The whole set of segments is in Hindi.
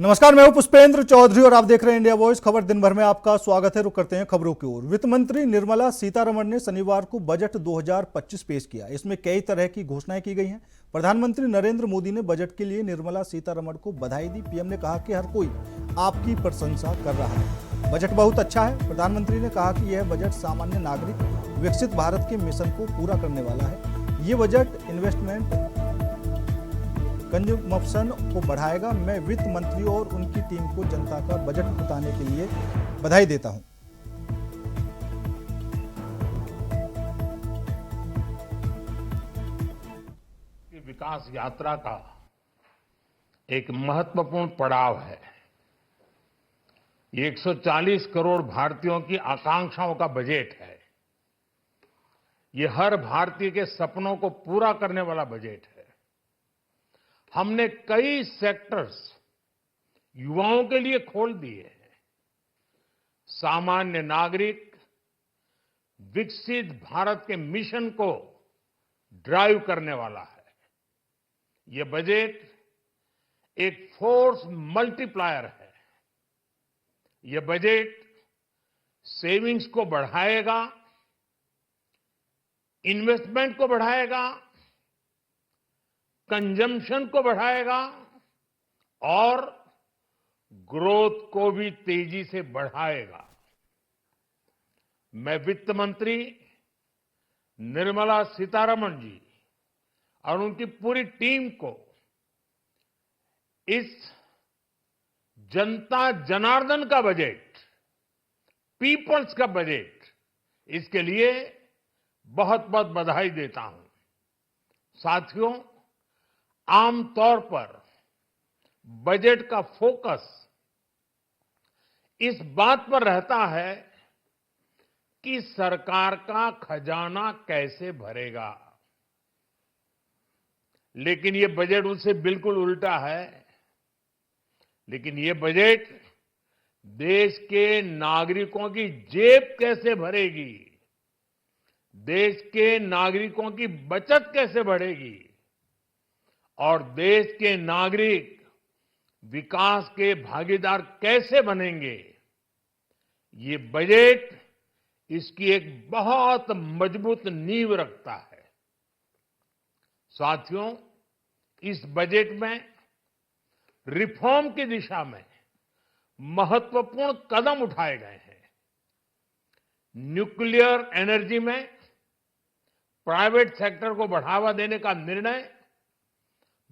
नमस्कार, मैं हूं पुष्पेंद्र चौधरी और आप देख रहे हैं इंडिया वॉइस। खबर दिन भर में आपका स्वागत है। रुक करते हैं खबरों की ओर। वित्त मंत्री निर्मला सीतारमण ने शनिवार को बजट 2025 पेश किया। इसमें कई तरह की घोषणाएं की गई हैं। प्रधानमंत्री नरेंद्र मोदी ने बजट के लिए निर्मला सीतारमण को बधाई दी। पीएम ने कहा कि हर कोई आपकी प्रशंसा कर रहा है, बजट बहुत अच्छा है। प्रधानमंत्री ने कहा कि यह बजट सामान्य नागरिक विकसित भारत के मिशन को पूरा करने वाला है। ये बजट इन्वेस्टमेंट कंजम्पशन को बढ़ाएगा। मैं वित्त मंत्री और उनकी टीम को जनता का बजट बताने के लिए बधाई देता हूं। विकास यात्रा का एक महत्वपूर्ण पड़ाव है। ये 140 करोड़ भारतीयों की आकांक्षाओं का बजट है। ये हर भारतीय के सपनों को पूरा करने वाला बजट है। हमने कई सेक्टर्स युवाओं के लिए खोल दिए हैं। सामान्य नागरिक विकसित भारत के मिशन को ड्राइव करने वाला है। ये बजट एक फोर्स मल्टीप्लायर है। ये बजट सेविंग्स को बढ़ाएगा, इन्वेस्टमेंट को बढ़ाएगा, कंजम्पशन को बढ़ाएगा और ग्रोथ को भी तेजी से बढ़ाएगा। मैं वित्त मंत्री निर्मला सीतारमण जी और उनकी पूरी टीम को इस जनता जनार्दन का बजट, पीपल्स का बजट, इसके लिए बहुत बहुत बधाई देता हूं। साथियों, आमतौर पर बजट का फोकस इस बात पर रहता है कि सरकार का खजाना कैसे भरेगा, लेकिन ये बजट उससे बिल्कुल उल्टा है। लेकिन ये बजट देश के नागरिकों की जेब कैसे भरेगी, देश के नागरिकों की बचत कैसे बढ़ेगी और देश के नागरिक विकास के भागीदार कैसे बनेंगे, ये बजट इसकी एक बहुत मजबूत नींव रखता है। साथियों, इस बजट में रिफॉर्म की दिशा में महत्वपूर्ण कदम उठाए गए हैं। न्यूक्लियर एनर्जी में प्राइवेट सेक्टर को बढ़ावा देने का निर्णय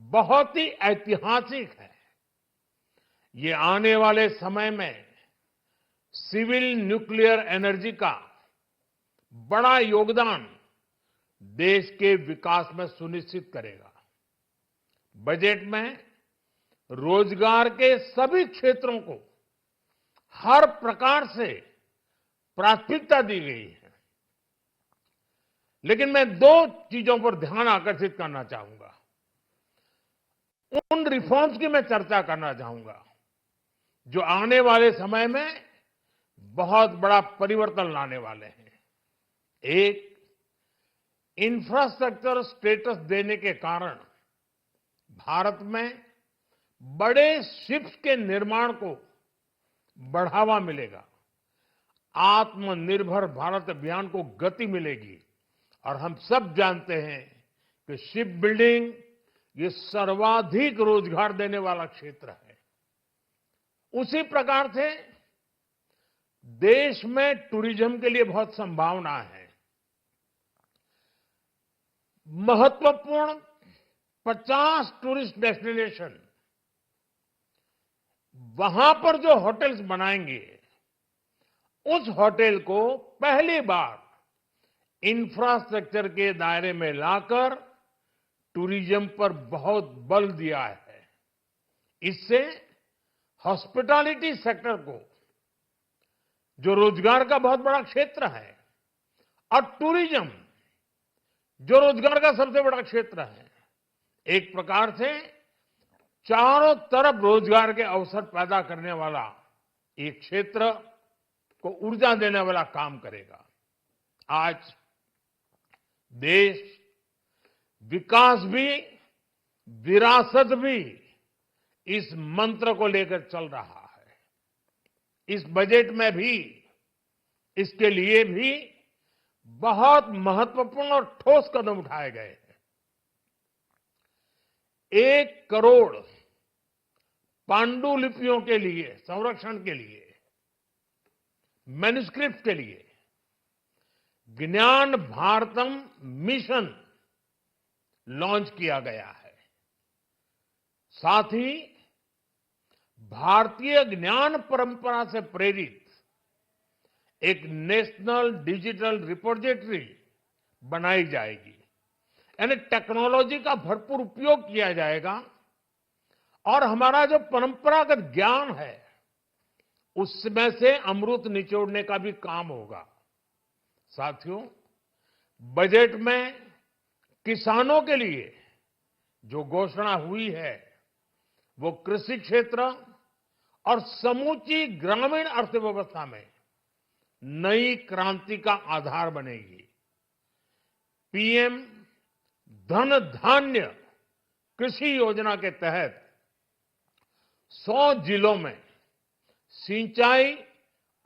बहुत ही ऐतिहासिक है। ये आने वाले समय में सिविल न्यूक्लियर एनर्जी का बड़ा योगदान देश के विकास में सुनिश्चित करेगा। बजट में रोजगार के सभी क्षेत्रों को हर प्रकार से प्राथमिकता दी गई है। लेकिन मैं दो चीजों पर ध्यान आकर्षित करना चाहूंगा। उन रिफॉर्म्स की मैं चर्चा करना चाहूंगा जो आने वाले समय में बहुत बड़ा परिवर्तन लाने वाले हैं। एक, इंफ्रास्ट्रक्चर स्टेटस देने के कारण भारत में बड़े शिप्स के निर्माण को बढ़ावा मिलेगा। आत्मनिर्भर भारत अभियान को गति मिलेगी और हम सब जानते हैं कि शिप बिल्डिंग ये सर्वाधिक रोजगार देने वाला क्षेत्र है। उसी प्रकार से देश में टूरिज्म के लिए बहुत संभावना है। महत्वपूर्ण 50 टूरिस्ट डेस्टिनेशन, वहां पर जो होटल्स बनाएंगे, उस होटल को पहली बार इंफ्रास्ट्रक्चर के दायरे में लाकर टूरिज्म पर बहुत बल दिया है। इससे हॉस्पिटैलिटी सेक्टर को, जो रोजगार का बहुत बड़ा क्षेत्र है, और टूरिज्म जो रोजगार का सबसे बड़ा क्षेत्र है, एक प्रकार से चारों तरफ रोजगार के अवसर पैदा करने वाला एक क्षेत्र को ऊर्जा देने वाला काम करेगा। आज देश विकास भी, विरासत भी इस मंत्र को लेकर चल रहा है। इस बजट में भी इसके लिए भी बहुत महत्वपूर्ण और ठोस कदम उठाए गए हैं। 1 करोड़ पांडुलिपियों के लिए संरक्षण के लिए, मैन्युस्क्रिप्ट के लिए ज्ञान भारतम मिशन लॉन्च किया गया है। साथ ही भारतीय ज्ञान परंपरा से प्रेरित एक नेशनल डिजिटल रिपोजिटरी बनाई जाएगी। यानी टेक्नोलॉजी का भरपूर उपयोग किया जाएगा और हमारा जो परंपरागत ज्ञान है उसमें से अमृत निचोड़ने का भी काम होगा। साथियों, बजट में किसानों के लिए जो घोषणा हुई है वो कृषि क्षेत्र और समूची ग्रामीण अर्थव्यवस्था में नई क्रांति का आधार बनेगी। पीएम धन धान्य कृषि योजना के तहत 100 जिलों में सिंचाई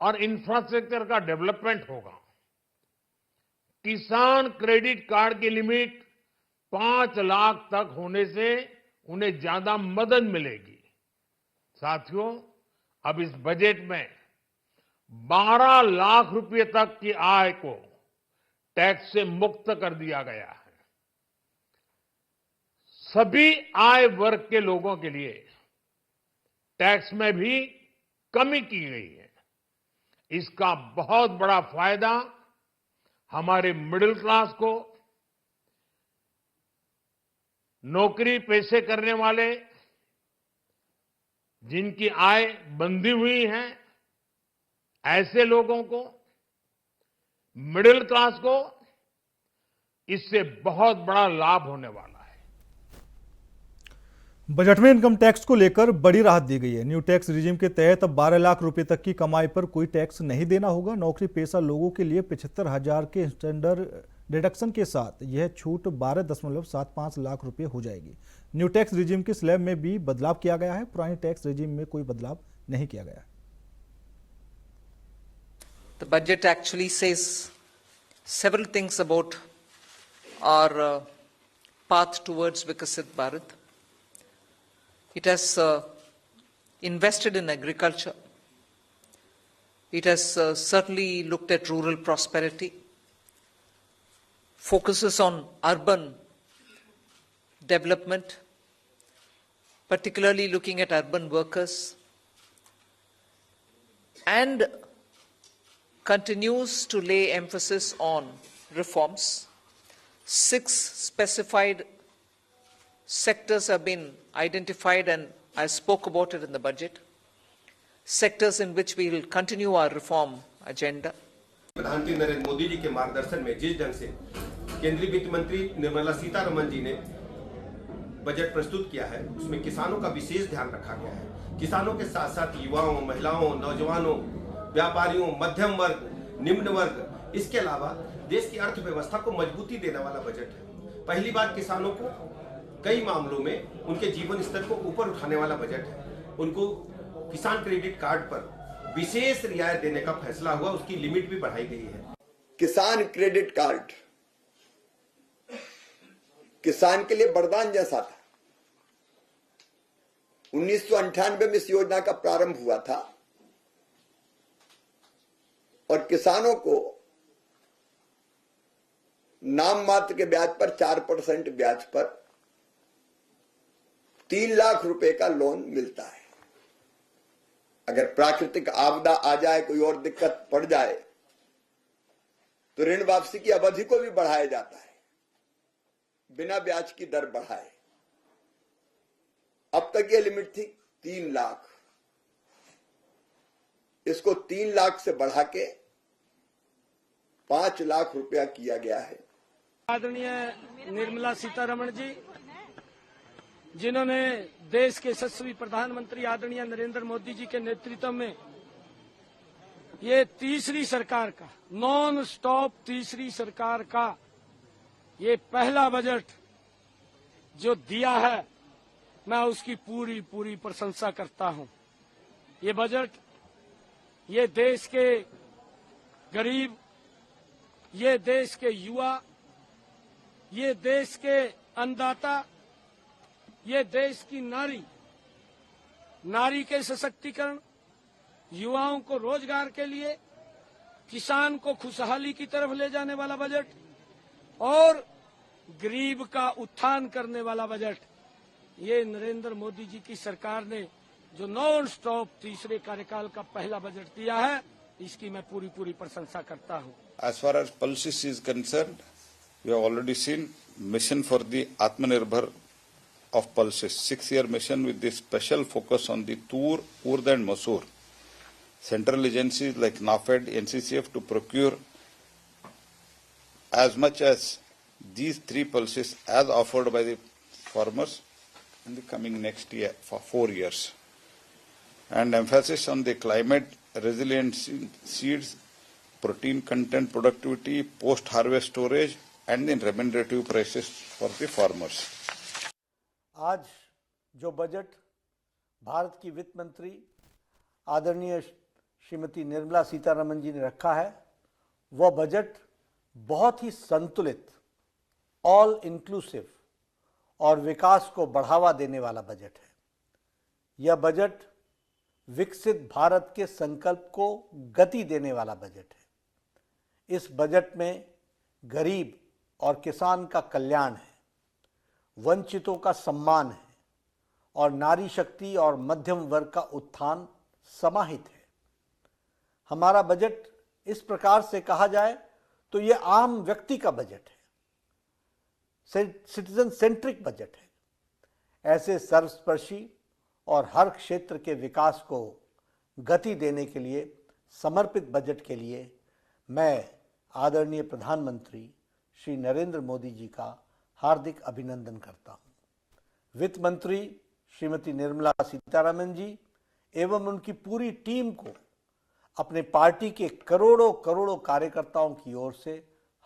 और इंफ्रास्ट्रक्चर का डेवलपमेंट होगा। किसान क्रेडिट कार्ड की लिमिट 5 लाख तक होने से उन्हें ज्यादा मदद मिलेगी। साथियों, अब इस बजट में 12 लाख रुपए तक की आय को टैक्स से मुक्त कर दिया गया है। सभी आय वर्ग के लोगों के लिए टैक्स में भी कमी की गई है। इसका बहुत बड़ा फायदा हमारे मिडिल क्लास को, नौकरी पेशे करने वाले जिनकी आय बंधी हुई है ऐसे लोगों को, मिडिल क्लास को इससे बहुत बड़ा लाभ होने वाला है। बजट में इनकम टैक्स को लेकर बड़ी राहत दी गई है। न्यू टैक्स रिजीम के तहत अब 12 लाख रुपए तक की कमाई पर कोई टैक्स नहीं देना होगा। नौकरी पेशा लोगों के लिए 75,000 के स्टैंडर्ड डिडक्शन के साथ यह छूट 12.75 लाख रुपए हो जाएगी। न्यू टैक्स रिजीम की स्लैब में भी बदलाव किया गया है। पुरानी टैक्स रिजीम में कोई बदलाव नहीं किया गया है। The budget actually says several things about our path towards Viksit Bharat. It has invested in agriculture. It has certainly looked at rural prosperity, focuses on urban development, particularly looking at urban workers, and continues to lay emphasis on reforms. 6 specified sectors have been identified and I spoke about it in the budget. Sectors in which we will continue our reform agenda. प्रधानमंत्री नरेंद्र मोदी जी के मार्गदर्शन में जिस ढंग से केंद्रीय वित्त मंत्री निर्मला सीतारमण जी ने बजट प्रस्तुत किया है उसमें किसानों का विशेष ध्यान रखा गया है। किसानों के साथ साथ युवाओं, महिलाओं, नौजवानों, व्यापारियों, मध्यम वर्ग, निम्न वर्ग, इसके अलावा देश की अर्थव्यवस्था को मजबूती देने वाला बजट है। पहली बार किसानों को कई मामलों में उनके जीवन स्तर को ऊपर उठाने वाला बजट है। उनको किसान क्रेडिट कार्ड पर विशेष रियायत देने का फैसला हुआ, उसकी लिमिट भी बढ़ाई गई है। किसान क्रेडिट कार्ड किसान के लिए वरदान जैसा था। 1998 में इस योजना का प्रारंभ हुआ था और किसानों को नाम मात्र के ब्याज पर 4% ब्याज पर 3 लाख रुपए का लोन मिलता है। अगर प्राकृतिक आपदा आ जाए, कोई और दिक्कत पड़ जाए तो ऋण वापसी की अवधि को भी बढ़ाया जाता है, बिना ब्याज की दर बढ़ाए। अब तक यह लिमिट थी 3 लाख, इसको 3 लाख से बढ़ा के 5 लाख रुपया किया गया है। आदरणीय निर्मला सीतारमण जी, जिन्होंने देश के यशस्वी प्रधानमंत्री आदरणीय नरेंद्र मोदी जी के नेतृत्व में ये तीसरी सरकार का, नॉन स्टॉप तीसरी सरकार का ये पहला बजट जो दिया है, मैं उसकी पूरी पूरी प्रशंसा करता हूं। ये बजट ये देश के गरीब, ये देश के युवा, ये देश के अन्नदाता, ये देश की नारी के सशक्तिकरण, युवाओं को रोजगार के लिए, किसान को खुशहाली की तरफ ले जाने वाला बजट और गरीब का उत्थान करने वाला बजट, ये नरेंद्र मोदी जी की सरकार ने जो नॉन स्टॉप तीसरे कार्यकाल का पहला बजट दिया है, इसकी मैं पूरी पूरी प्रशंसा करता हूं। As far as pulses is concerned, we have already seen mission for the Atmanirbhar of pulses, 6-year mission with the special focus on the Tur, Urd and Masoor. Central agencies like NAFED, NCCF to procure as much as these 3 pulses as offered by the farmers in the coming next year for 4 years. And emphasis on the climate resilient seeds, protein content productivity, post-harvest storage and the remunerative prices for the farmers. आज जो बजट भारत की वित्त मंत्री आदरणीय श्रीमती निर्मला सीतारमण जी ने रखा है, वह बजट बहुत ही संतुलित, ऑल इंक्लूसिव और विकास को बढ़ावा देने वाला बजट है। यह बजट विकसित भारत के संकल्प को गति देने वाला बजट है। इस बजट में गरीब और किसान का कल्याण है, वंचितों का सम्मान है और नारी शक्ति और मध्यम वर्ग का उत्थान समाहित है। हमारा बजट इस प्रकार से कहा जाए तो यह आम व्यक्ति का बजट है, सिटीजन सेंट्रिक बजट है। ऐसे सर्वस्पर्शी और हर क्षेत्र के विकास को गति देने के लिए समर्पित बजट के लिए मैं आदरणीय प्रधानमंत्री श्री नरेंद्र मोदी जी का हार्दिक अभिनंदन करता हूं। वित्त मंत्री श्रीमती निर्मला सीतारमण जी एवं उनकी पूरी टीम को अपने पार्टी के करोड़ों करोड़ों कार्यकर्ताओं की ओर से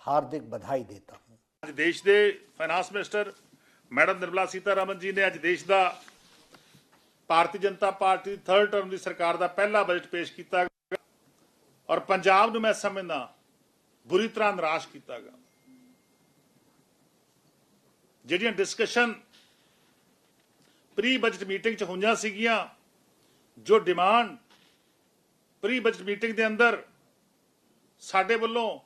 हार्दिक बधाई देता हूं। ਅੱਜ ਦੇਸ਼ ਦੇ finance minister madam Nirmala Sitharaman ਜੀ ਨੇ ਅੱਜ ਦੇਸ਼ ਦਾ ਭਾਰਤੀ ਜਨਤਾ ਪਾਰਟੀ ਦੀ 3rd ਟਰਮ ਦੀ ਸਰਕਾਰ ਦਾ ਪਹਿਲਾ ਬਜਟ ਪੇਸ਼ ਕੀਤਾ ਗਿਆ ਔਰ ਪੰਜਾਬ ਨੂੰ ਮੈਂ ਸਮਝਦਾ ਬੁਰੀ ਤਰ੍ਹਾਂ ਨਿਰਾਸ਼ ਕੀਤਾ ਗਿਆ। ਜਿਹੜੀਆਂ ਡਿਸਕਸ਼ਨ ਪ੍ਰੀ ਬਜਟ ਮੀਟਿੰਗ 'ਚ ਹੋਈਆਂ ਸੀਗੀਆਂ, ਜੋ ਡਿਮਾਂਡ ਪ੍ਰੀ ਬਜਟ ਮੀਟਿੰਗ ਦੇ ਅੰਦਰ ਸਾਡੇ ਵੱਲੋਂ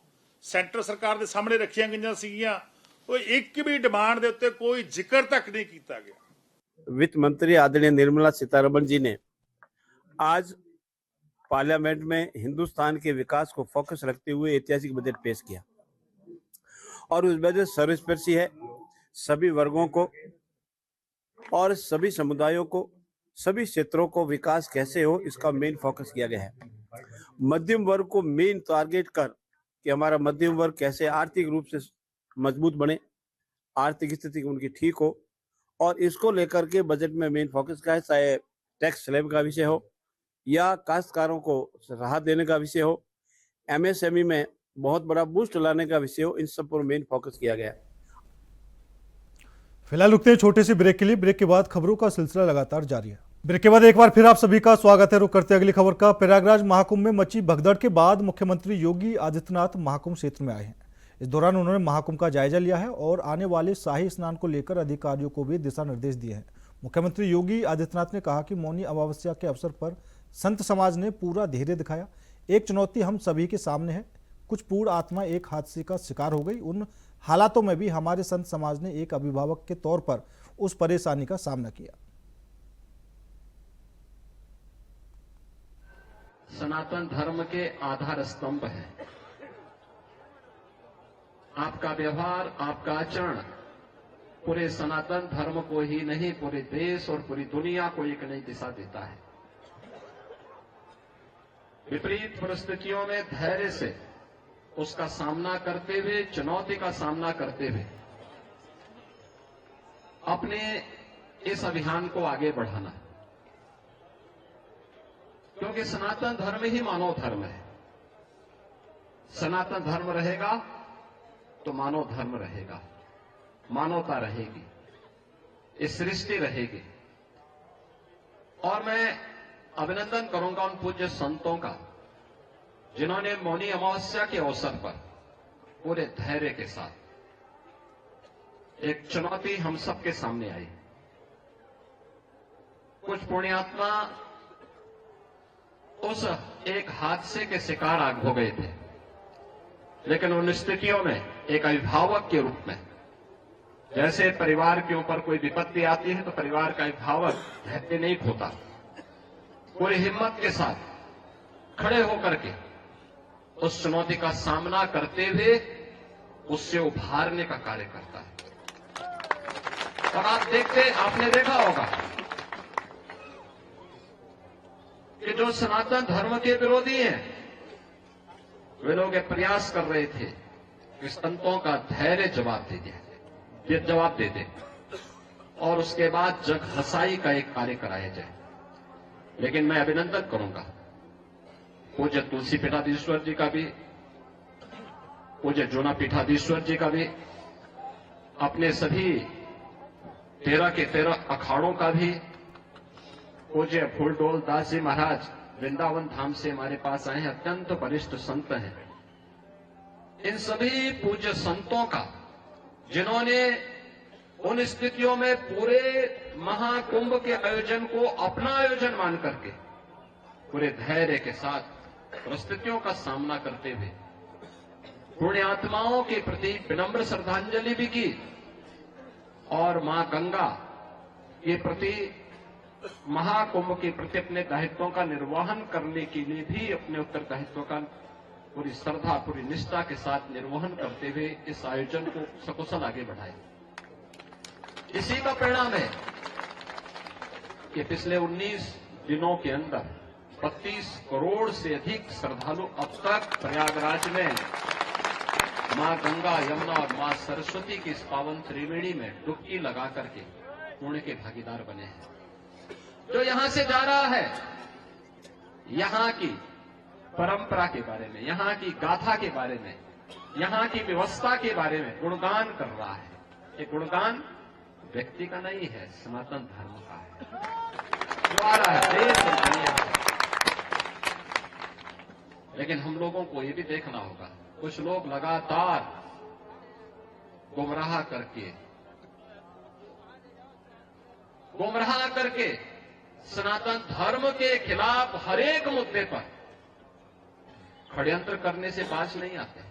ਸੈਂਟਰ ਸਰਕਾਰ ਦੇ ਸਾਹਮਣੇ ਰੱਖੀਆਂ ਗਈਆਂ ਸੀਗੀਆਂ, ਉਹ ਇੱਕ ਵੀ ਡਿਮਾਂਡ ਦੇ ਉੱਤੇ ਕੋਈ ਜ਼ਿਕਰ ਤੱਕ नहीं ਕੀਤਾ ਗਿਆ। वित्त मंत्री आदरणीय निर्मला सीतारमण जी ने आज पार्लियामेंट में हिंदुस्तान के विकास को फोकस रखते हुए ऐतिहासिक बजट पेश किया और उस बजट सर्वस्पर्शी है। सभी वर्गों को और सभी समुदायों को, सभी क्षेत्रों को विकास कैसे हो, इसका मेन फोकस किया गया है। मध्यम वर्ग को मेन टारगेट कर कि हमारा मध्यम वर्ग कैसे आर्थिक रूप से मजबूत बने, आर्थिक स्थिति उनकी ठीक हो, और इसको लेकर के बजट में मेन फोकस का है। चाहे टैक्स स्लैब का विषय हो या काश्तकारों को राहत देने का विषय हो, एमएसएमई में बहुत बड़ा बूस्ट लाने का विषय हो, इन सब पर मेन फोकस किया गया है। फिलहाल रुकते हैं छोटे से ब्रेक के लिए। ब्रेक के बाद खबरों का सिलसिला लगातार जारी है। ब्रेक के बाद एक बार फिर आप सभी का स्वागत है। रुक करते अगली खबर का। प्रयागराज महाकुंभ में मची भगदड़ के बाद मुख्यमंत्री योगी आदित्यनाथ महाकुंभ क्षेत्र में आए हैं। इस दौरान उन्होंने महाकुंभ का जायजा लिया है और आने वाले शाही स्नान को लेकर अधिकारियों को भी दिशा निर्देश दिए हैं। मुख्यमंत्री योगी आदित्यनाथ ने कहा कि मौनी अमावस्या के अवसर पर संत समाज ने पूरा धैर्य दिखाया। एक चुनौती हम सभी के सामने है। कुछ पूर्ण आत्मा एक हादसे का शिकार हो गई। उन हालातों में भी हमारे संत समाज ने एक अभिभावक के तौर पर उस परेशानी का सामना किया। सनातन धर्म के आधार स्तंभ है। आपका व्यवहार, आपका आचरण पूरे सनातन धर्म को ही नहीं, पूरे देश और पूरी दुनिया को एक नई दिशा देता है। विपरीत परिस्थितियों में धैर्य से उसका सामना करते हुए, चुनौती का सामना करते हुए अपने इस अभियान को आगे बढ़ाना, क्योंकि सनातन धर्म ही मानव धर्म है। सनातन धर्म रहेगा तो मानव धर्म रहेगा, मानवता रहेगी, इस सृष्टि रहेगी। और मैं अभिनंदन करूंगा उन पूज्य संतों का जिन्होंने मौनी अमावस्या के अवसर पर पूरे धैर्य के साथ एक चुनौती हम सबके सामने आई। कुछ पुण्यात्मा उस एक हादसे के शिकार हो गए थे, लेकिन उन स्थितियों में एक अभिभावक के रूप में, जैसे परिवार के ऊपर कोई विपत्ति आती है तो परिवार का अभिभावक धैर्य नहीं खोता, पूरी हिम्मत के साथ खड़े होकर के उस चुनौती का सामना करते हुए उससे उभारने का कार्य करता है। और आपने देखा होगा कि जो सनातन धर्म के विरोधी हैं, वे लोग ये प्रयास कर रहे थे कि संतों का धैर्य जवाब दे दे और उसके बाद जग हसाई का एक कार्य कराया जाए। लेकिन मैं अभिनंदन करूंगा पूज्य तुलसी पीठाधीश्वर जी का भी, पूज्य जूना पीठाधीश्वर जी का भी, अपने सभी 13 के 13 अखाड़ों का भी, पूज्य फूलडोल दास जी महाराज वृंदावन धाम से हमारे पास आए हैं, अत्यंत वरिष्ठ संत हैं। इन सभी पूज्य संतों का जिन्होंने उन स्थितियों में पूरे महाकुंभ के आयोजन को अपना आयोजन मान करके पूरे धैर्य के साथ परिस्थितियों का सामना करते हुए पुण्यात्माओं के प्रति विनम्र श्रद्धांजलि भी की और मां गंगा के प्रति, महाकुंभ के प्रति अपने दायित्वों का निर्वहन करने के लिए भी अपने उत्तरदायित्व का पूरी श्रद्धा, पूरी निष्ठा के साथ निर्वहन करते हुए इस आयोजन को सकुशल आगे बढ़ाए। इसी का परिणाम है कि पिछले 19 दिनों के अंदर 32 करोड़ से अधिक श्रद्धालु अब तक प्रयागराज में मां गंगा, यमुना और मां सरस्वती की इस पावन त्रिवेणी में डुबकी लगा करके पुण्य के भागीदार बने हैं। जो यहां से जा रहा है, यहां की परंपरा के बारे में, यहां की गाथा के बारे में, यहां की व्यवस्था के बारे में गुणगान कर रहा है। ये गुणगान व्यक्ति का नहीं है, सनातन धर्म का है जो आ रहा है देश और दुनिया में। लेकिन हम लोगों को ये भी देखना होगा, कुछ लोग लगातार गुमराह करके सनातन धर्म के खिलाफ हर एक मुद्दे पर षड्यंत्र करने से बाज नहीं आते।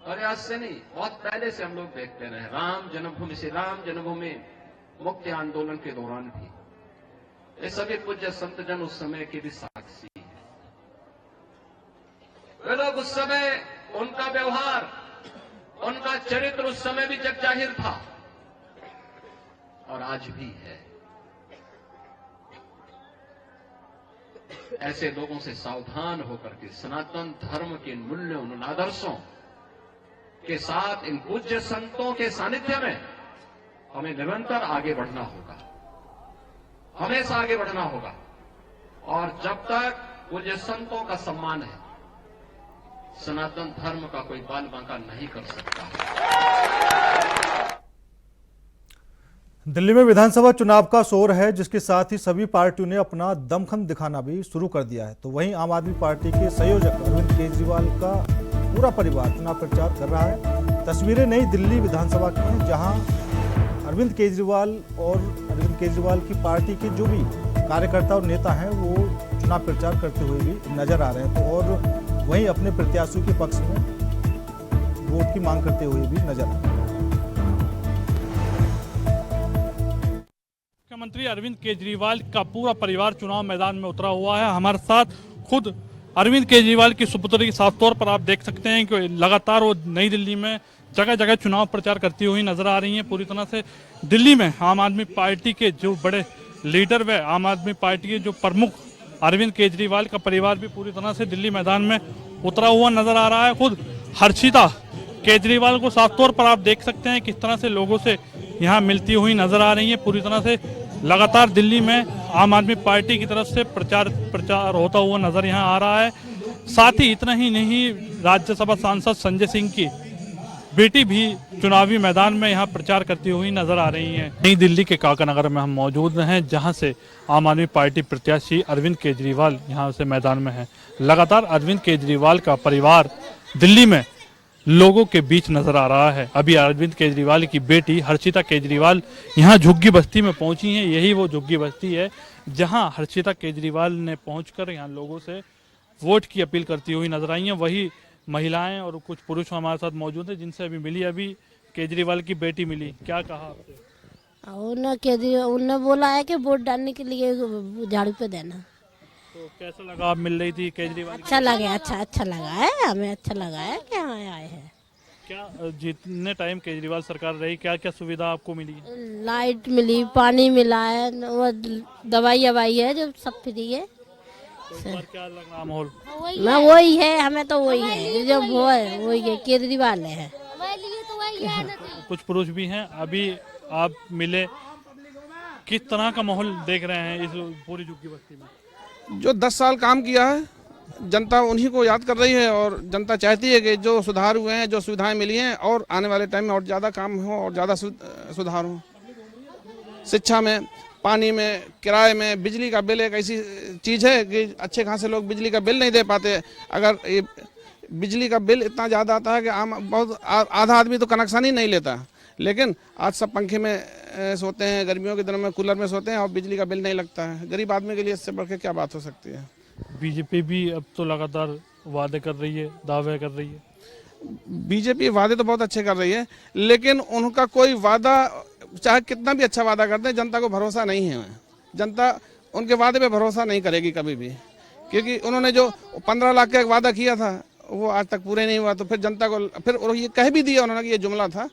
और आज से नहीं, बहुत पहले से हम लोग देखते रहे, राम जन्मभूमि मुक्ति आंदोलन के दौरान भी ये सभी पूज्य संतजन उस समय के भी साक्षी हैं। वे लोग उस समय, उनका व्यवहार, उनका चरित्र उस समय भी जग जाहिर था और आज भी है। ऐसे लोगों से सावधान होकर के सनातन धर्म के मूल्यों, उन आदर्शों के साथ इन पूज्य संतों के सानिध्य में हमें निरंतर आगे बढ़ना होगा, हमेशा आगे बढ़ना होगा। और जब तक पूज्य संतों का सम्मान है, सनातन धर्म का कोई बाल बांका नहीं कर सकता। दिल्ली में विधानसभा चुनाव का शोर है, जिसके साथ ही सभी पार्टियों ने अपना दमखम दिखाना भी शुरू कर दिया है। तो वहीं आम आदमी पार्टी के संयोजक अरविंद केजरीवाल का पूरा परिवार चुनाव प्रचार कर रहा है। तस्वीरें नई दिल्ली विधानसभा की हैं, जहां अरविंद केजरीवाल की पार्टी के जो भी कार्यकर्ता और नेता हैं वो चुनाव प्रचार करते हुए भी नजर आ रहे हैं। तो और वहीं अपने प्रत्याशियों के पक्ष में वोट की मांग करते हुए भी नजर आ रहे हैं। मुख्यमंत्री अरविंद केजरीवाल का पूरा परिवार चुनाव मैदान में उतरा हुआ है। हमारे साथ खुद अरविंद केजरीवाल की सुपुत्री साफ तौर पर आप देख सकते हैं कि लगातार वो नई दिल्ली में जगह जगह चुनाव प्रचार करती हुई नजर आ रही हैं। पूरी तरह से दिल्ली में आम आदमी पार्टी के जो बड़े लीडर व आम आदमी पार्टी के जो प्रमुख अरविंद केजरीवाल का परिवार भी पूरी तरह से दिल्ली मैदान में उतरा हुआ नजर आ रहा है। खुद हर्षिता केजरीवाल को साफ तौर पर आप देख सकते हैं किस तरह से लोगों से यहाँ मिलती हुई नजर आ रही है। पूरी तरह से लगातार दिल्ली में आम आदमी पार्टी की तरफ से प्रचार होता हुआ नजर यहाँ आ रहा है। साथ ही इतना ही नहीं, राज्यसभा सांसद संजय सिंह की बेटी भी चुनावी मैदान में यहाँ प्रचार करती हुई नजर आ रही हैं। नई दिल्ली के काकानगर में हम मौजूद हैं, जहां से आम आदमी पार्टी प्रत्याशी अरविंद केजरीवाल यहां से मैदान में हैं। लगातार अरविंद केजरीवाल का परिवार दिल्ली में लोगों के बीच नजर आ रहा है। अभी अरविंद केजरीवाल की बेटी हर्षिता केजरीवाल यहाँ झुग्गी बस्ती में पहुंची हैं। यही वो झुग्गी बस्ती है जहां हर्षिता केजरीवाल ने पहुंचकर यहाँ लोगों से वोट की अपील करती हुई नजर आई हैं। वही महिलाएं और कुछ पुरुष हमारे साथ मौजूद हैं जिनसे अभी मिली। अभी केजरीवाल की बेटी मिली, क्या कहा आपसे? उन्होंने बोला है कि वोट डालने के लिए झाड़ू पे देना। तो कैसा लगा, आप मिल रही थी केजरीवाल? अच्छा लगा, अच्छा लगा है, हमें अच्छा लगा है कि यहाँ आए हैं। क्या जितने टाइम केजरीवाल सरकार रही क्या क्या सुविधा आपको मिली? लाइट मिली, पानी मिला है, वो दवाई है जो सब फ्री है। तो इस बार क्या लग रहा माहौल? ना वही है, हमें तो वही है जो वो है, वही है, केजरीवाल है। कुछ पुरुष भी हैं, अभी आप मिले, किस तरह का माहौल देख रहे हैं इस पूरी झुग्गी बस्ती में? जो 10 साल काम किया है, जनता उन्हीं को याद कर रही है और जनता चाहती है कि जो सुधार हुए हैं, जो सुविधाएं मिली हैं और आने वाले टाइम में और ज़्यादा काम हो और ज़्यादा सुधार हो। शिक्षा में, पानी में, किराए में, बिजली का बिल एक ऐसी चीज़ है कि अच्छे खासे लोग बिजली का बिल नहीं दे पाते। अगर ये बिजली का बिल इतना ज़्यादा आता है कि आधा आदमी तो कनेक्शन ही नहीं लेता, लेकिन आज सब पंखे में सोते हैं, गर्मियों के दिनों में कूलर में सोते हैं और बिजली का बिल नहीं लगता है। गरीब आदमी के लिए इससे बढ़ के क्या बात हो सकती है। बीजेपी भी अब तो लगातार वादे कर रही है, दावे कर रही है। बीजेपी वादे तो बहुत अच्छे कर रही है, लेकिन उनका कोई वादा चाहे कितना भी अच्छा वादा करते हैं, जनता को भरोसा नहीं है। जनता उनके वादे पे भरोसा नहीं करेगी कभी भी, क्योंकि उन्होंने जो 15 लाख का एक वादा किया था वो आज तक पूरे नहीं हुआ। तो फिर जनता को फिर ये कह भी दिया उन्होंने कि ये जुमला था।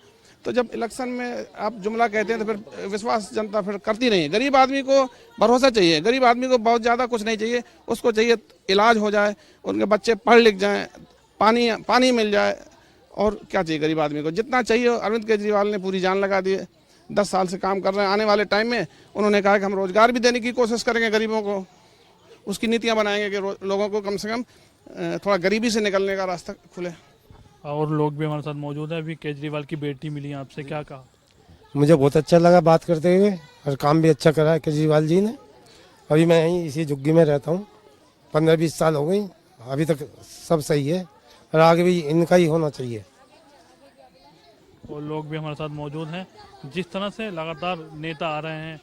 तो जब इलेक्शन में आप जुमला कहते हैं तो फिर विश्वास जनता फिर करती नहीं है। गरीब आदमी को भरोसा चाहिए, गरीब आदमी को बहुत ज़्यादा कुछ नहीं चाहिए, उसको चाहिए इलाज हो जाए, उनके बच्चे पढ़ लिख जाएं, पानी मिल जाए, और क्या चाहिए गरीब आदमी को? जितना चाहिए अरविंद केजरीवाल ने पूरी जान लगा दी है। 10 साल से काम कर रहे हैं। आने वाले टाइम में उन्होंने कहा कि हम रोजगार भी देने की कोशिश करेंगे गरीबों को, उसकी नीतियाँ बनाएंगे कि लोगों को कम से कम थोड़ा गरीबी से निकलने का रास्ता खुले। और लोग भी हमारे साथ मौजूद हैं। अभी केजरीवाल की बेटी मिली, आपसे क्या कहा? मुझे बहुत अच्छा लगा बात करते हुए, और काम भी अच्छा करा है केजरीवाल जी ने। अभी मैं यहीं इसी झुग्गी में रहता हूँ, 15-20 साल हो गई, अभी तक सब सही है और आगे भी इनका ही होना चाहिए। और लोग भी हमारे साथ मौजूद हैं। जिस तरह से लगातार नेता आ रहे हैं,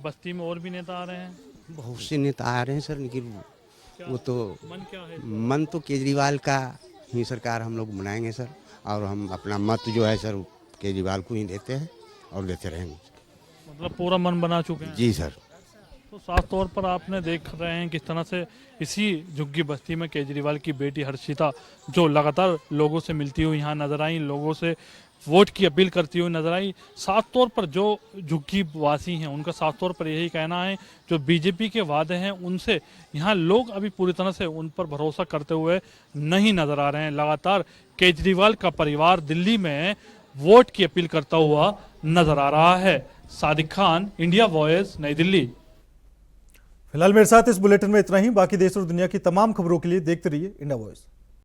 बस्ती में और भी नेता आ रहे हैं, बहुत से नेता आ रहे हैं सर, लेकिन वो तो मन क्या है? मन तो केजरीवाल का ही सरकार हम लोग बनाएंगे सर, और हम अपना मत जो है सर केजरीवाल को ही देते हैं और देते रहेंगे। मतलब पूरा मन बना चुके हैं? जी सर। तो साफ तौर पर आपने देख रहे हैं किस तरह से इसी झुग्गी बस्ती में केजरीवाल की बेटी हर्षिता, जो लगातार लोगों से मिलती हुई यहाँ नजर आई, लोगों से वोट की अपील करती हुई नजर आई। साफ तौर पर जो झुग्गी वासी हैं उनका साफ तौर पर यही कहना है, जो बीजेपी के वादे हैं उनसे यहाँ लोग अभी पूरी तरह से उन पर भरोसा करते हुए नहीं नजर आ रहे हैं। लगातार केजरीवाल का परिवार दिल्ली में वोट की अपील करता हुआ नजर आ रहा है। सादिक खान, इंडिया वॉइस, नई दिल्ली। फिलहाल मेरे साथ इस बुलेटिन में इतना ही। बाकी देश और दुनिया की तमाम खबरों के लिए देखते रहिए इंडिया वॉइस।